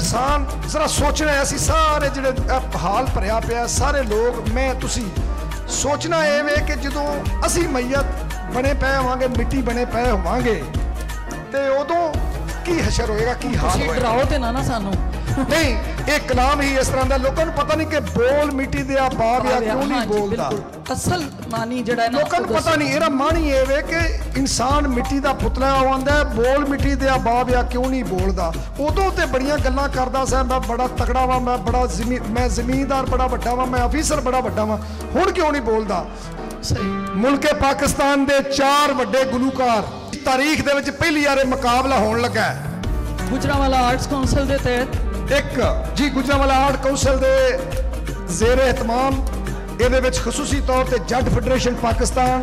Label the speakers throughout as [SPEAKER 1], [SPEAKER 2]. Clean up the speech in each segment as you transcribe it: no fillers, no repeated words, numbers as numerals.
[SPEAKER 1] इंसान जरा सोचना है, असी सारे जिहड़े हाल भरिया पिया सारे लोग, मैं तुसी सोचना ये वे कि जो असी मैयत बने पे होवांगे, मिट्टी बने पे होवांगे, ते उदों की हशर होएगा, की हाल होएगा।
[SPEAKER 2] डराओ ते ना सानू
[SPEAKER 1] नहीं, एक कलाम ही इस तरह का, लोगों को पता नहीं कि बोल मिट्टी दे बाब या क्यों नहीं बोलता।
[SPEAKER 2] असल मानी जड़ा
[SPEAKER 1] लोगों को पता नहीं, एरा मानी ये वे कि इंसान मिट्टी का पुतला आंदा है, बोल मिट्टी दे बाब या क्यों नहीं बोलता। उदों ते बड़ियां गल्लां करदा सा, मैं बड़ा तगड़ा वा, मैं बड़ा मैं जमींदार बड़ा वड्डा वा, मैं अफीसर बड़ा वड्डा वा, हुण क्यों नहीं बोलता। मुल्के पाकिस्तान दे 4 वड्डे गुलूकार तारीख दे विच पहली बार मुकाबला होण लगा है
[SPEAKER 2] गुजरांवाला आर्ट्स काउंसिल दे तहत। एक
[SPEAKER 1] जी गुजरांवाला आर्ट काउंसिल दे ज़ेरे एहतमाम, ਇਹਦੇ ਵਿੱਚ ਖਸੂਸੀ ਤੌਰ ਤੇ ਜੱਟ ਫੈਡਰੇਸ਼ਨ ਪਾਕਿਸਤਾਨ,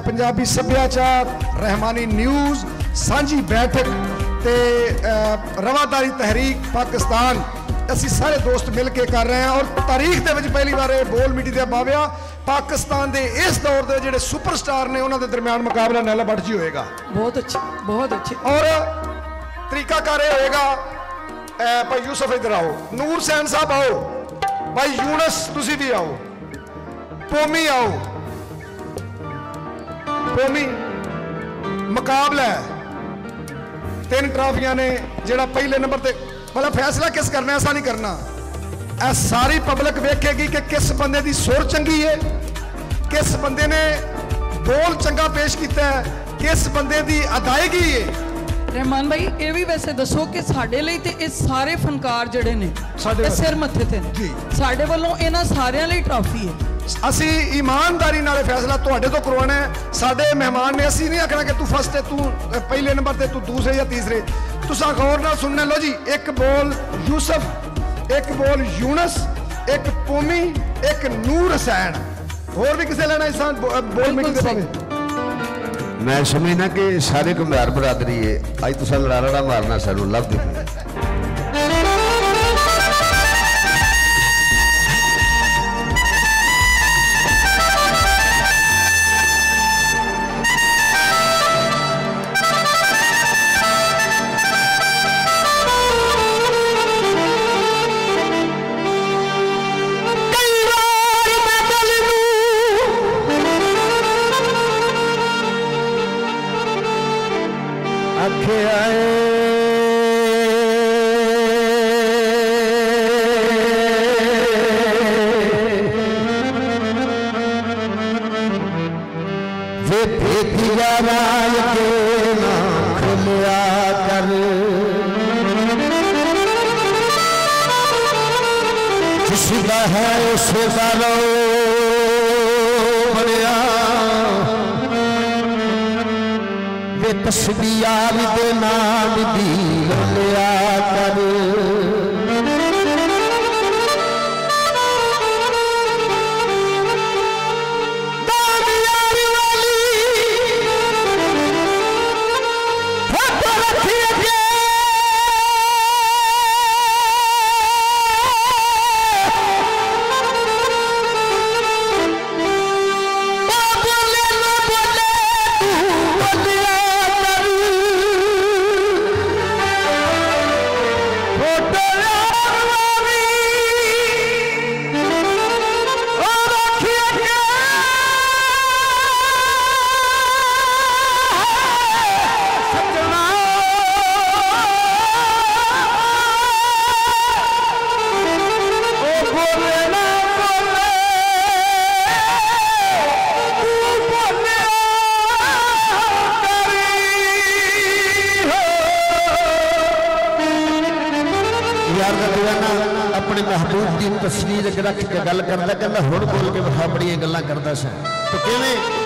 [SPEAKER 1] ਪੰਜਾਬੀ ਸੱਭਿਆਚਾਰ, ਰਹਿਮਾਨੀ ਨਿਊਜ਼, ਸਾਂਝੀ ਬੈਠਕ ਤੇ ਰਵਾਦਾਰੀ ਤਹਿਰੀਕ ਪਾਕਿस्तान, ਅਸੀਂ ਸਾਰੇ ਦੋਸਤ ਮਿਲ ਕੇ ਕਰ ਰਹੇ ਹਾਂ। ਔਰ ਤਾਰੀਖ ਦੇ ਵਿੱਚ ਪਹਿਲੀ ਵਾਰ ਇਹ ਬੋਲ ਮਿੱਟੀ ਦੇ ਬਾਬਿਆ ਪਾਕਿस्तान ਦੇ ਇਸ ਦੌਰ ਦੇ ਜਿਹੜੇ ਸੁਪਰਸਟਾਰ ਨੇ ਉਹਨਾਂ ਦੇ ਦਰਮਿਆਨ ਮੁਕਾਬਲਾ ਨੈਲਾ ਬੱਟ ਜੀ ਹੋਏਗਾ।
[SPEAKER 2] ਬਹੁਤ ਅੱਛੀ, ਬਹੁਤ ਅੱਛੀ।
[SPEAKER 1] ਔਰ ਤਰੀਕਾਕਾਰ ਇਹ ਹੋਏਗਾ, ਭਾਈ ਯੂਸਫ ਇਧਰ ਆਓ, ਨੂਰ ਸੈਨ ਸਾਹਿਬ ਆਓ, ਭਾਈ ਯੂਨਸ ਤੁਸੀਂ ਵੀ ਆਓ, पोमी आओ, पोमी मुकाबला है 3 ट्राफियां ने, जेड़ा पहले नंबर ते मतलब फैसला किस करना ऐसा नहीं करना, ऐ सारी पब्लिक वेखेगी कि किस बंदे दी सुर चंगी है, किस बंदे ने बोल चंगा पेश किया है, किस बंदे दी अदायगी है।
[SPEAKER 2] रहमान भाई ये भी वैसे दसो कि साडे लई ते इस सारे फनकार जड़े ने सिर मत्थे ते ने, साडे वालों इन्हां सारियां लई ट्राफी है।
[SPEAKER 1] असी ईमानदारी नाल फैसला तुहाडे तो करवाना है। साडे मेहमान ने, असी नहीं आखना कि तू फर्स्ट है, तू पहले नंबर ते, तू दूसरे या तीसरे। तुसां गौर नाल सुनना। लो जी, एक बोल यूसफ, एक बोल यूनस, एक पोमी, एक नूर हुसैन, होर भी किसे लेना इंसान बोल मिट्टी दे पावे।
[SPEAKER 3] मैं समझना कि सारे घुमियार बरादरी है, अज तुसा लड़ाड़ा मारना सानू लभ दे।
[SPEAKER 4] तस्बीहात दे नाम दी लिया कर, तस्वीर रख के गल करता, कहता हुण बोल के बड़ा बड़िया गल्लां करदा सा, तो किवें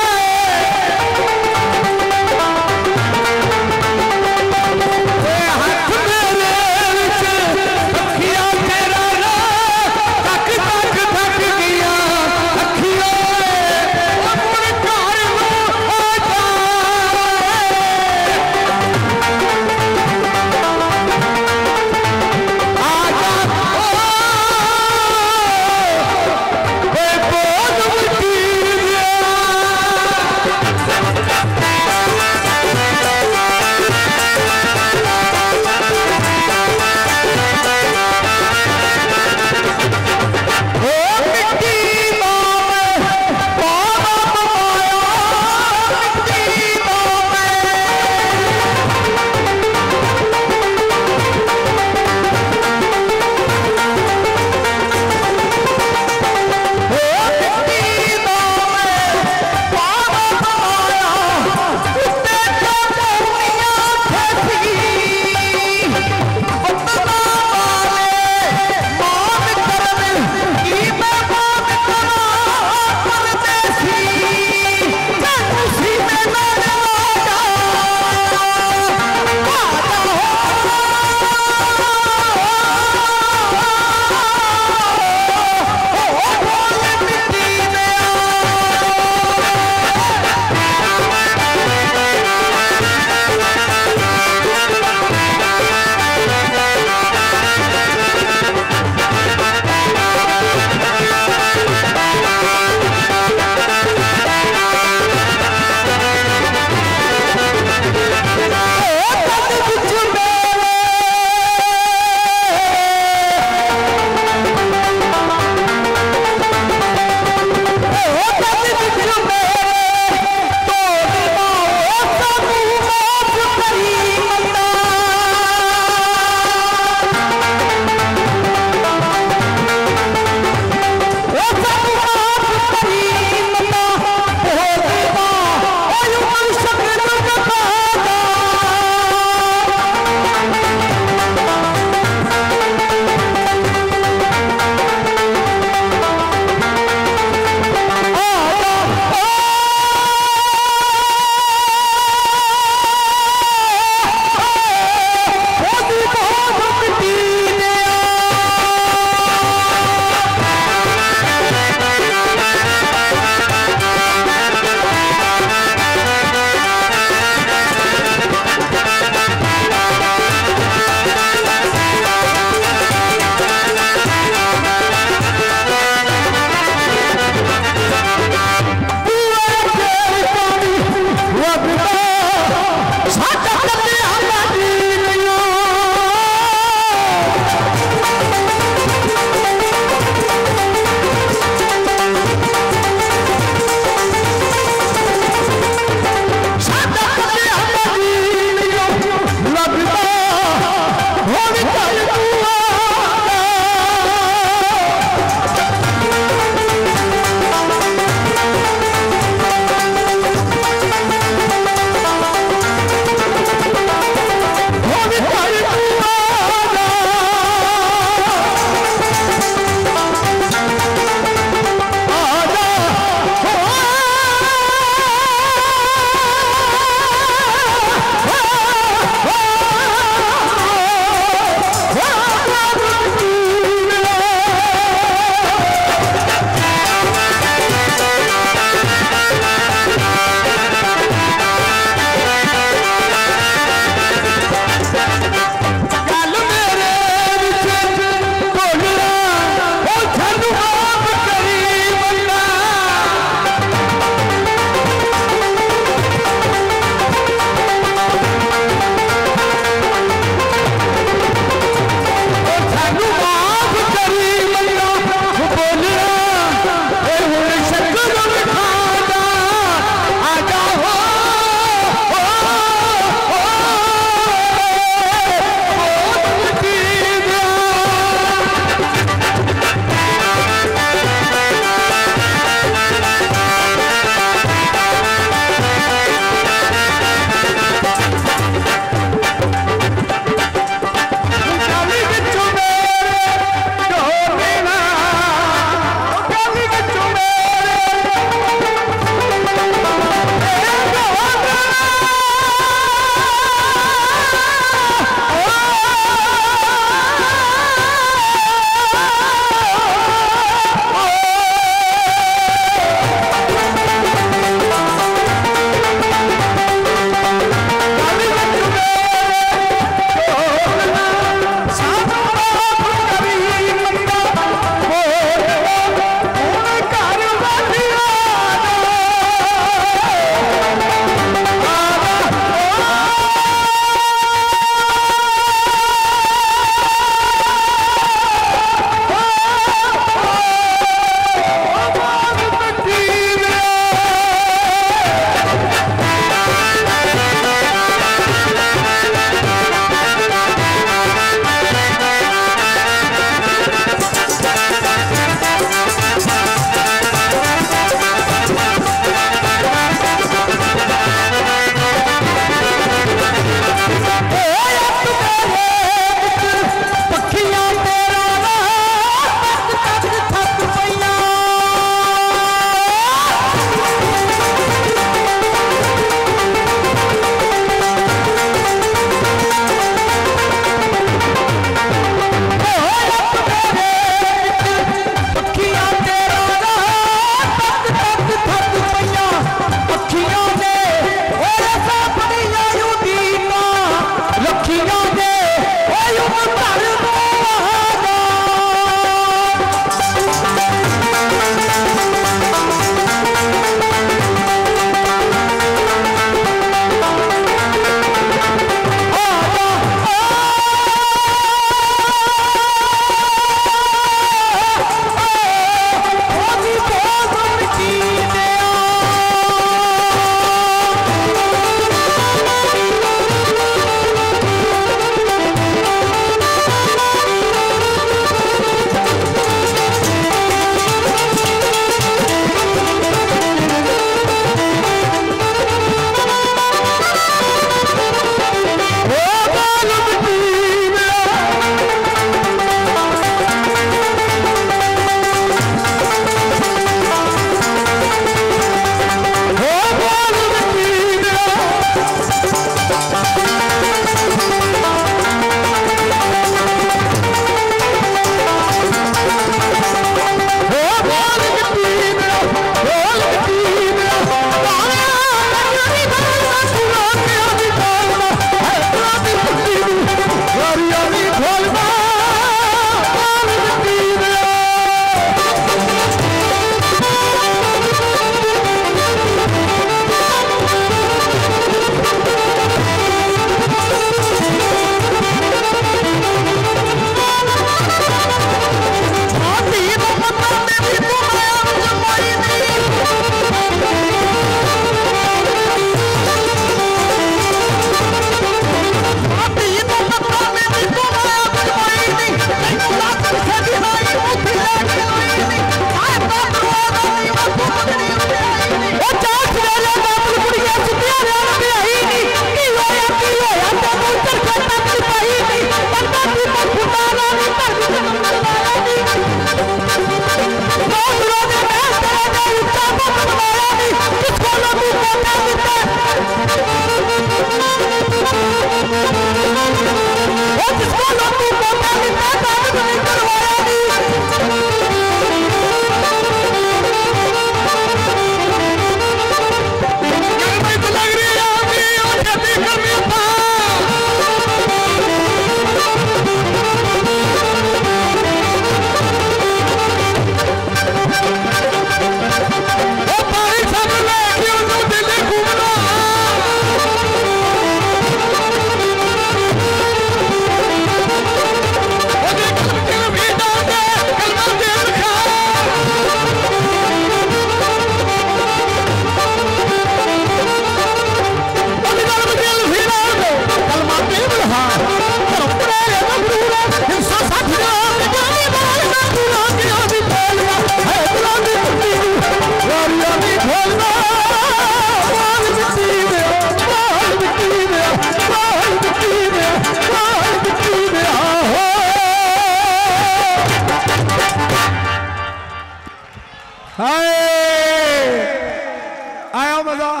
[SPEAKER 1] ਆਇਆ ਮਜ਼ਾ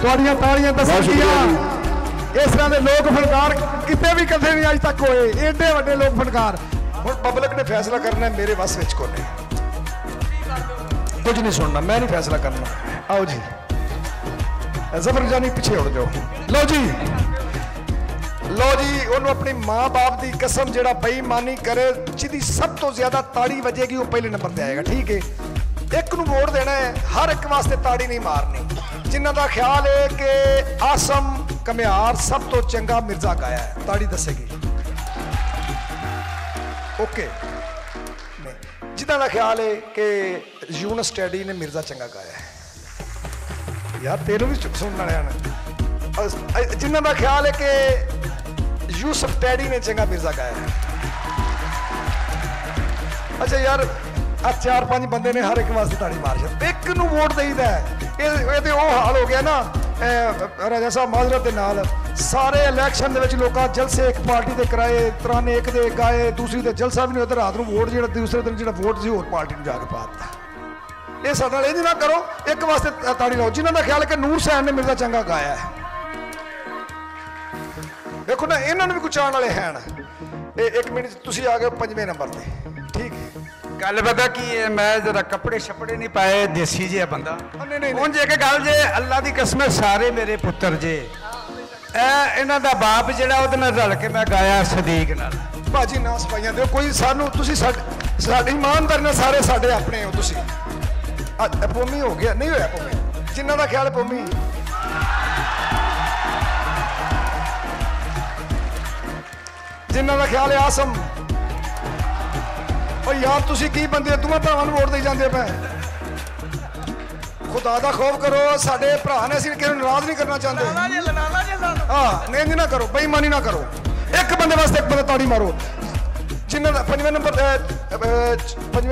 [SPEAKER 1] ਤੁਹਾਡੀਆਂ ਤਾੜੀਆਂ ਦੱਸਣਗੀਆਂ ਇਸ ਤਰ੍ਹਾਂ ਦੇ ਲੋਕ ਫਨਕਾਰ ਕਿਤੇ ਵੀ ਕਦੇ ਨਹੀਂ ਅੱਜ ਤੱਕ ਹੋਏ ਏਡੇ ਵੱਡੇ ਲੋਕ ਫਨਕਾਰ ਹੁਣ ਪਬਲਿਕ ਨੇ ਫੈਸਲਾ ਕਰਨਾ ਮੇਰੇ ਵੱਸ ਵਿੱਚ ਕੋਈ ਨਹੀਂ ਕੁਝ ਨਹੀਂ ਸੁਣਨਾ ਮੈਂ ਨਹੀਂ ਫੈਸਲਾ ਕਰਨਾ ਆਓ ਜੀ ਜ਼ਫਰ ਜਾਨੀ ਪਿੱਛੇ ਉੜ ਜਾਓ ਲਓ ਜੀ ਉਹਨੂੰ ਆਪਣੀ ਮਾਂ-ਬਾਪ ਦੀ ਕਸਮ ਜਿਹੜਾ ਬੇਈਮਾਨੀ ਕਰੇ ਜਿਹਦੀ ਸਭ ਤੋਂ ਜ਼ਿਆਦਾ ਤਾੜੀ ਵੱਜੇਗੀ ਉਹ ਪਹਿਲੇ ਨੰਬਰ ਤੇ ਆਏਗਾ ਠੀਕ ਹੈ ਇੱਕ ਨੂੰ ਵੋਟ ਦੇਣਾ ਹੈ ਹਰ ਇੱਕ ਵਾਸਤੇ ਤਾੜੀ ਨਹੀਂ ਮਾਰਨੀ ਜਿਨ੍ਹਾਂ ਦਾ ਖਿਆਲ ਹੈ ਕਿ ਆਸਮ ਕਮਿਆਰ ਸਭ ਤੋਂ ਚੰਗਾ ਮਿਰਜ਼ਾ ਗਾਇਆ ਹੈ ਤਾੜੀ ਦੱਸੇਗੀ ਓਕੇ ਜਿਨ੍ਹਾਂ ਦਾ ਖਿਆਲ ਹੈ ਕਿ ਯੂਨਸ ਟੈਡੀ ਨੇ ਮਿਰਜ਼ਾ ਚੰਗਾ ਗਾਇਆ ਹੈ ਯਾਰ ਤੈਨੂੰ ਵੀ ਸੁਣਨ ਵਾਲਿਆਂ ਨੇ ਜਿਨ੍ਹਾਂ ਦਾ ਖਿਆਲ ਹੈ ਕਿ ਯੂਸਫ ਟੈਡੀ ਨੇ ਚੰਗਾ ਮਿਰਜ਼ਾ ਗਾਇਆ ਹੈ ਅੱਛਾ ਯਾਰ ਆ 4-5 ਬੰਦੇ ਨੇ ਹਰ ਇੱਕ ਵਾਸਤੇ ਤਾੜੀ ਮਾਰ ਛੱਡ ਇੱਕ ਨੂੰ ਵੋਟ ਦੇਈਦਾ ਇਹ ਤੇ ਉਹ ਹਾਲ ਹੋ ਗਿਆ ਨਾ ਰਾਜਾ ਸਾਹਿਬ ਮਾਜ਼ਰਤ ਦੇ ਨਾਲ ਸਾਰੇ ਇਲੈਕਸ਼ਨ ਦੇ ਵਿੱਚ ਲੋਕਾਂ ਜਲਸੇ ਇੱਕ ਪਾਰਟੀ ਦੇ ਕਰਾਏ ਤਰਾਨੇ ਇੱਕ ਦੇ ਗਾਏ ਦੂਸਰੀ ਦੇ ਜਲਸਾ ਵੀ ਨਹੀਂ ਹੋਇਆ ਰਾਤ ਨੂੰ ਵੋਟ ਜਿਹੜਾ ਦੂਸਰੇ ਦਿਨ ਜਿਹੜਾ ਵੋਟ ਸੀ ਹੋਰ ਪਾਰਟੀ ਨੂੰ ਜਾ ਕੇ ਪਾ ਦਿੱਤਾ ਇਹ ਸਾਡੇ ਨਾਲ ਇਹ ਨਾ ਕਰੋ ਇੱਕ ਵਾਸਤੇ ਤਾੜੀ ਲਾਓ ਜਿਨ੍ਹਾਂ ਦਾ ਖਿਆਲ ਹੈ ਕਿ ਨੂਰ ਸੈਨ ਨੇ ਮਿਰਜ਼ਾ ਚੰਗਾ ਗਾਇਆ ਹੈ ਦੇਖੋ ਨਾ ਇਹਨਾਂ ਨੂੰ ਵੀ ਕੁਛ ਆਉਣ ਵਾਲੇ ਹਨ ਇਹ 1 ਮਿੰਟ ਤੁਸੀਂ ਆ ਗਏ 5ਵੇਂ ਨੰਬਰ ਤੇ ਠੀਕ ਹੈ
[SPEAKER 5] ਗੱਲ ਪਤਾ ਕੀ ਹੈ ਮੈਂ ਜਰਾ ਕੱਪੜੇ ਛੱਪੜੇ ਨਹੀਂ ਪਾਏ ਦੇਸੀ ਜਿਹਾ ਬੰਦਾ ਹੁਣ ਜੇ ਕਿ ਗੱਲ ਜੇ ਅੱਲਾ ਦੀ ਕਸਮ ਸਾਰੇ ਮੇਰੇ ਪੁੱਤਰ ਜੇ ਇਹਨਾਂ ਦਾ ਬਾਪ ਜਿਹੜਾ ਉਹਦੇ ਨਾਲ ਰਲ ਕੇ ਮੈਂ ਗਾਇਆ ਸਦੀਕ ਨਾਲ
[SPEAKER 1] ਭਾਜੀ ਨਾ ਸਫਾਈਆਂ ਦਿਓ ਕੋਈ ਸਾਨੂੰ ਤੁਸੀਂ ਸਾਡੀ ਇਮਾਨਦਾਰੀ ਨਾਲ ਸਾਰੇ ਸਾਡੇ ਆਪਣੇ ਹੋ ਤੁਸੀਂ ਪੋਮੀ ਹੋ ਗਿਆ ਨਹੀਂ ਹੋਇਆ ਪੋਮੀ ਜਿਨ੍ਹਾਂ ਦਾ ਖਿਆਲ ਪੋਮੀ ਜਿਨ੍ਹਾਂ ਦਾ ਖਿਆਲ ਹੈ ਆਸਮ ਉਹ ਯਾਰ ਤੁਸੀਂ ਕੀ ਬੰਦੇ ਦੋਵਾਂ ਭਰਾਵਾਂ ਨੂੰ ਵੋਟ ਦੇ ਜਾਂਦੇ ਪਏ ਖੁਦਾ ਦਾ ਖੌਫ ਕਰੋ ਸਾਡੇ ਭਰਾ ਨੇ ਅਸੀਂ ਕਿਸੇ ਨੂੰ ਨਾਰਾਜ਼ ਨਹੀਂ ਕਰਨਾ ਚਾਹੁੰਦੇ ਹਾਂ ਨਹੀਂ ਨਾ ਕਰੋ ਬੇਈਮਾਨੀ ਨਾ ਕਰੋ ਇੱਕ ਬੰਦੇ ਵਾਸਤੇ ਇੱਕ ਬੰਦਾ ਤਾੜੀ ਮਾਰੋ ਜਿਨ੍ਹਾਂ ਦਾ 5ਵੇਂ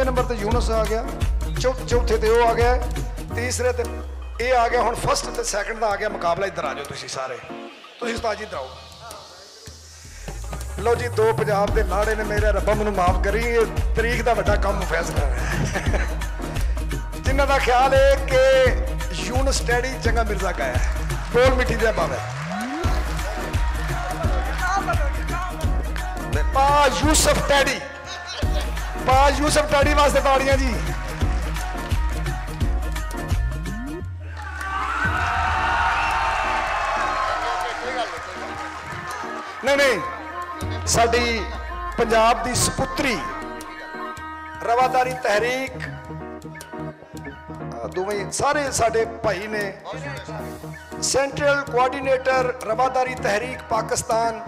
[SPEAKER 1] ਨੰਬਰ ਤੇ ਯੂਨਸ ਆ ਗਿਆ ਚੌਥੇ ਤੇ ਉਹ ਆ ਗਿਆ ਤੀਸਰੇ ਤੇ ਇਹ ਆ ਗਿਆ ਹੁਣ ਫਸਟ ਤੇ ਸੈਕੰਡ ਦਾ ਆ ਗਿਆ ਮੁਕਾਬਲਾ ਇੱਧਰ ਆ ਜਾਓ ਤੁਸੀਂ ਸਾਰੇ ਤੁਸੀਂ ਉਸਤਾਦ ਜੀ ਇੱਧਰ ਆਓ ਲਓ ਜੀ ਦੋ ਪੰਜਾਬ ਦੇ ਲਾੜੇ ਨੇ ਮੇਰੇ ਰੱਬਾ ਮੈਨੂੰ ਮਾਫ ਕਰੀ ਇਹ ਤਰੀਕ ਦਾ ਵੱਡਾ ਕੰਮ ਫੈਸਲਾ ਹੈ ਜਿਨ੍ਹਾਂ ਦਾ ਖਿਆਲ ਹੈ ਕਿ ਯੂਨਸ ਟੈਡੀ ਚੰਗਾ ਮਿਰਜ਼ਾ ਗਾਇਆ ਬੋਲ ਮਿੱਠੀ ਦੇ ਬਾਬੇ ਪਾ ਯੂਸਫ ਟੈਡੀ ਵਾਸਤੇ ਤਾੜੀਆਂ ਜੀ ਨਹੀਂ ਸਾਡੀ ਪੰਜਾਬ ਦੀ ਸਪੁੱਤਰੀ ਰਵਾਦਾਰੀ ਤਹਿਰੀਕ ਦੋਵੇਂ ਸਾਰੇ ਸਾਡੇ ਭਾਈ ਨੇ ਸੈਂਟਰਲ ਕੋਆਰਡੀਨੇਟਰ ਰਵਾਦਾਰੀ ਤਹਿਰੀਕ ਪਾਕਿਸਤਾਨ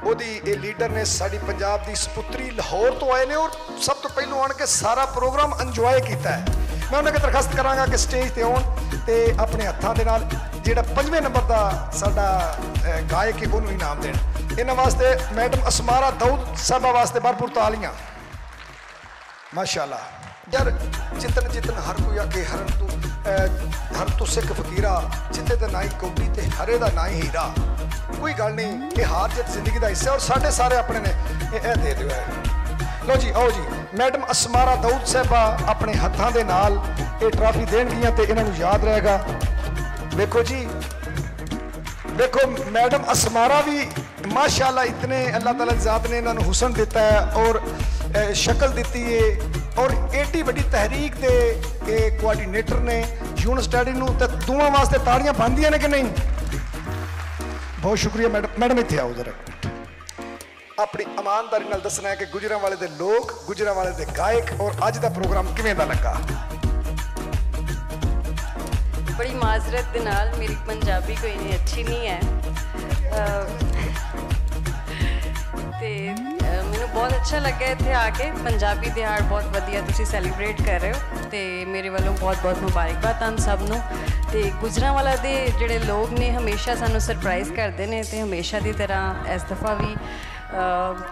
[SPEAKER 1] ਉਹਦੀ ਇਹ ਲੀਡਰ ਨੇ ਸਾਡੀ ਪੰਜਾਬ ਦੀ ਸਪੁੱਤਰੀ ਲਾਹੌਰ ਤੋਂ ਆਏ ਨੇ ਔਰ ਸਭ ਤੋਂ ਪਹਿਲਾਂ ਆਣ ਕੇ ਸਾਰਾ ਪ੍ਰੋਗਰਾਮ ਇੰਜੋਏ ਕੀਤਾ ਹੈ ਮੈਂ ਉਹਨਾਂ ਕੇ ਦਰਖਾਸਤ ਕਰਾਂਗਾ ਕਿ ਸਟੇਜ ਤੇ ਆਉਣ ਤੇ ਆਪਣੇ ਹੱਥਾਂ ਦੇ ਨਾਲ ਜਿਹੜਾ 5ਵੇਂ ਨੰਬਰ ਦਾ ਸਾਡਾ ਗਾਇਕ ਹੈ ਉਹਨੂੰ ਇਨਾਮ ਦੇਣ ਇਹਨਾਂ ਵਾਸਤੇ ਮੈਡਮ ਅਸਮਾਰਾ ਦਾਊਦ ਸਾਹਿਬਾ ਵਾਸਤੇ ਭਰਪੂਰ ਤਾਲੀਆਂ ਮਾਸ਼ਾਅੱਲਾ ਯਾਰ ਜਿੱਤਨ ਹਰ ਕੋਈ ਆਕੇ ਹਰਨ ਤੂੰ ਸਿੱਖ ਫਕੀਰਾ ਜਿੱਤੇ ਤੇ ਨਾ ਹੀ ਕੌਡੀ ਤੇ ਹਰੇ ਦਾ ਨਾ ਹੀ ਹੀਰਾ ਕੋਈ ਗੱਲ ਨਹੀਂ ਇਹ ਹਾਰ ਜਿੱਤ ਜ਼ਿੰਦਗੀ ਦਾ ਹਿੱਸਾ ਔਰ ਸਾਡੇ ਸਾਰੇ ਆਪਣੇ ਨੇ ਇਹ ਦੇ ਦਿਓ ਲਓ ਜੀ ਆਓ ਜੀ ਮੈਡਮ ਅਸਮਾਰਾ ਦਾਊਦ ਸਾਹਿਬਾ ਆਪਣੇ ਹੱਥਾਂ ਦੇ ਨਾਲ ਇਹ ਟਰਾਫੀ ਦੇਣਗੀਆਂ ਤੇ ਇਹਨਾਂ ਨੂੰ ਯਾਦ ਰਹੇਗਾ ਵੇਖੋ ਜੀ ਵੇਖੋ ਮੈਡਮ ਅਸਮਾਰਾ ਵੀ माशाल्लाह इतने अल्लाह ताला की ज़ात ने इन्होंने हुसन दिता है और शक्ल दी है और एडी बड़ी तहरीक के कोआर्डीनेटर ने यूनिस डैडी नूं ते दोवां वास्ते ताड़ियां बनदियां ने कि नहीं? बहुत शुक्रिया मैडम। मैडम इत्थे आओ जरा, अपनी ईमानदारी नाल दसना है कि गुजरांवाले दे लोग, गुजरांवाले दे गायक और अज दा प्रोग्राम किवें दा लगा?
[SPEAKER 6] बड़ी माजरत दे नाल मेरी पंजाबी कोई नहीं अच्छी नहीं है ते मैनू बहुत अच्छा लगा इत्थे आके। पंजाबी दिहाड़ बहुत वधिया तुसी सैलीब्रेट कर रहे हो ते मेरे वालों बहुत बहुत मुबारकबाद तुहानू सब नू। ते गुजरांवाला दे जिहड़े लोग ने हमेशा सानू सरप्राइज करते हैं ते हमेशा की तरह इस दफ़ा भी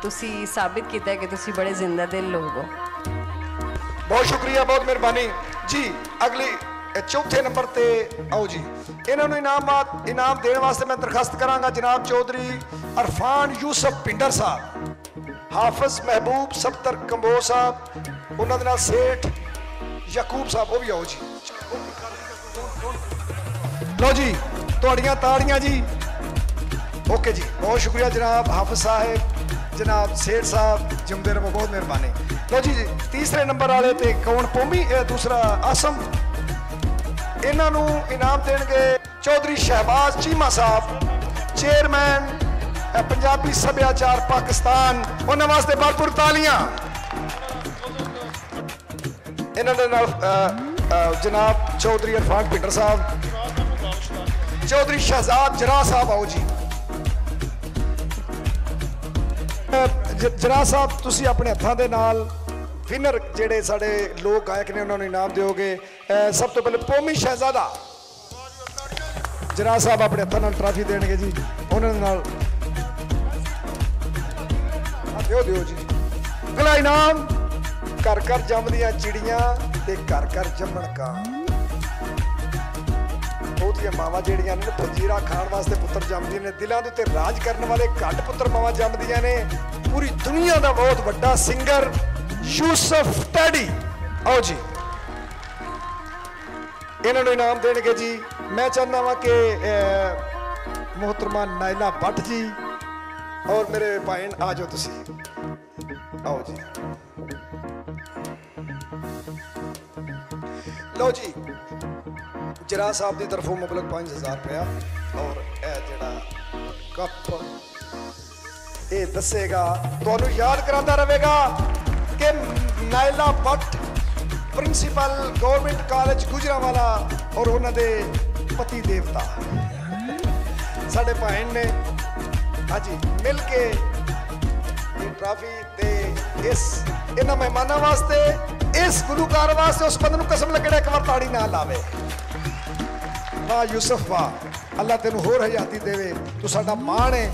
[SPEAKER 6] तुसी साबित किया है कि तुसी बड़े जिंदा दिल लोग हो।
[SPEAKER 1] बहुत शुक्रिया, बहुत मेहरबानी जी। अगली चौथे नंबर ते आओ जी, इन्होंने इनाम देने वास्ते मैं दरखास्त करांगा जनाब चौधरी अरफान यूसफ पिंडर साहब, हाफिज महबूब सफ्तर कंबोज साहब, उन्होंने नाल सेठ यकूब साहब, वो भी आओ जी। लो जी तुहाड़ियां ताड़ियां जी। ओके जी, बहुत शुक्रिया जनाब हाफिज साहब, जनाब सेठ साहब, जिमदे रहो, बहुत मेहरबानी। लो जी तीसरे नंबर वाले ते कौन? पोमी दूसरा आसम। इन्हों इनाम देंगे चौधरी शहबाज चीमा साहब, चेयरमैन पंजाबी सभ्याचार पाकिस्तान, उन्होंने वास्ते भरपूर तालियां। इन्होंने जनाब चौधरी अरफान पिंडर साहब, चौधरी शहजाद जरा साहब, आओ जी। जरा साहब तुसी अपने हत्थां दे नाल विनर जेडे साडे लोक गायक ने उन्होंने इनाम दोगे। सब तो पहले पोमी शहजादा जरा साहब अपने हत्थों नाल ट्रॉफी देंगे जी, उन्होंने नाल दियो जी। अगला इनाम घर घर जमदियां चिड़ियां ते घर घर जमण कां। बहुतियां मावां जेड़ियां ने फजीरा खाण वास्ते पुत्र जमदियां ने, दिलां दे उत्ते राज करने वाले घट पुत्र मावां जमदियां ने। पूरी दुनिया का बहुत बड़ा सिंगर यूसुफ टैडी, आओ जी। इन्होंने इनाम देंगे जी। मैं चाहता वा कि मोहतरमा नायला भट्ट जी और मेरे भाई आ जाओ तुसी, आओ जी। लो जी जरा साहब की तरफों मुबलक 5000 रुपया और जड़ा कप ये दसेगा, तुहानू याद कराता रहेगा कि Naila Bhatt principal government college Gujranwala और उन्होंने पति देवता साढ़े भाई ने हाँ जी मिल के ट्रॉफी ते इस इन्होंने मेहमानों वास्ते, इस गुलूकार वास्ते उस बंद कसम लगे एक बार ताड़ी ना लावे। वाह यूसुफ वाह, अल्लाह तेन होर हयाती देवे, तू साडा मान है।